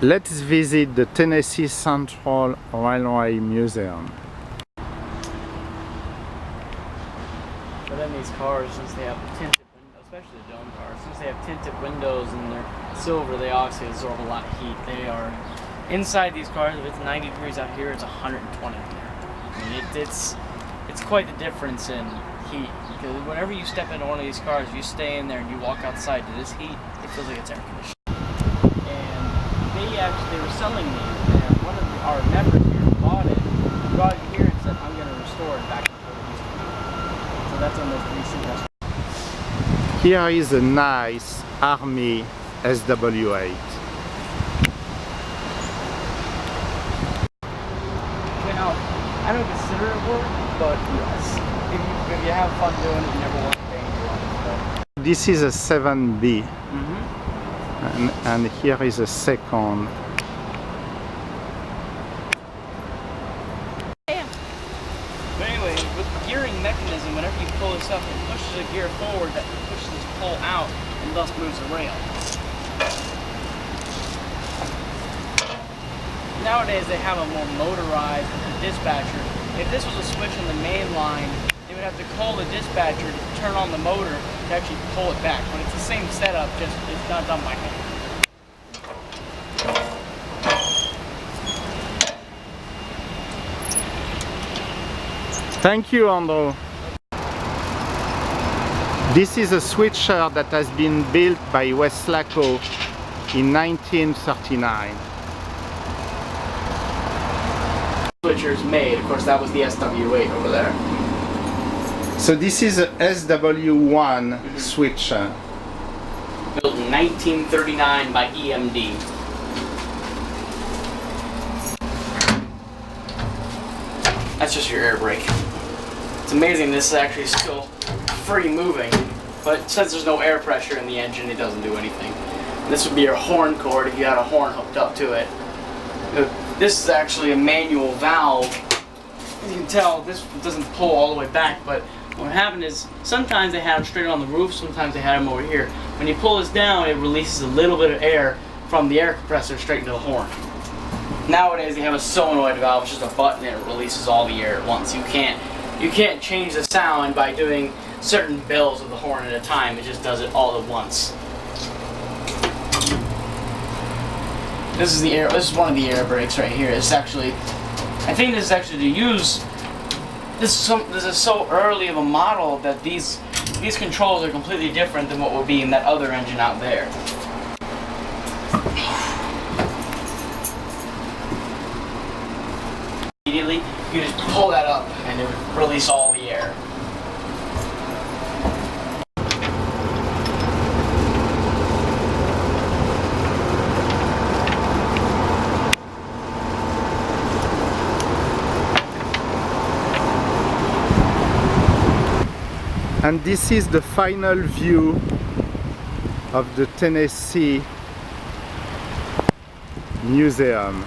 Let's visit the Tennessee Central Railway Museum. But then these cars, since they have tinted windows, especially the dome cars, since they have tinted windows and they're silver, they obviously absorb a lot of heat. They are inside these cars. If it's 90 degrees out here, it's 120 in there. I mean, it's quite the difference in heat, because whenever you step into one of these cars, you stay in there and you walk outside to this heat, it feels like it's air conditioned. And they were selling these, and one of our members here bought it, brought it here and said, I'm going to restore it back to what it used to be. So that's our most recent restoration. Here is a nice Army SW8. Now, I don't consider it work, but yes, if you have fun doing it, you never want to danger on it. So. This is a 7B, and here is a second. But anyway, with the gearing mechanism, whenever you pull this up, it pushes a gear forward that pushes this pole out and thus moves the rail. Nowadays they have a more motorized dispatcher. If this was a switch in the main line, they would have to call the dispatcher to turn on the motor to actually pull it back. But it's the same setup, just it's not done by hand. Thank you, Andrew. This is a switcher that has been built by Westlaco in 1939. Switchers made, of course, that was the SW8 over there. So this is a SW1 switcher. Built in 1939 by EMD. That's just your air brake. It's amazing this is actually still free moving, but since there's no air pressure in the engine, it doesn't do anything. This would be your horn cord if you had a horn hooked up to it. This is actually a manual valve. As you can tell, this doesn't pull all the way back, but what happened is sometimes they had them straight on the roof, sometimes they had them over here. When you pull this down, it releases a little bit of air from the air compressor straight into the horn. Nowadays they have a solenoid valve, it's just a button and it releases all the air at once. You can't change the sound by doing certain bells of the horn at a time, it just does it all at once. This is one of the air brakes right here. It's actually, I think this is actually to use. This is so early of a model that these controls are completely different than what would be in that other engine out there. Immediately, you just pull that up and it would release all the air. And this is the final view of the Tennessee Museum.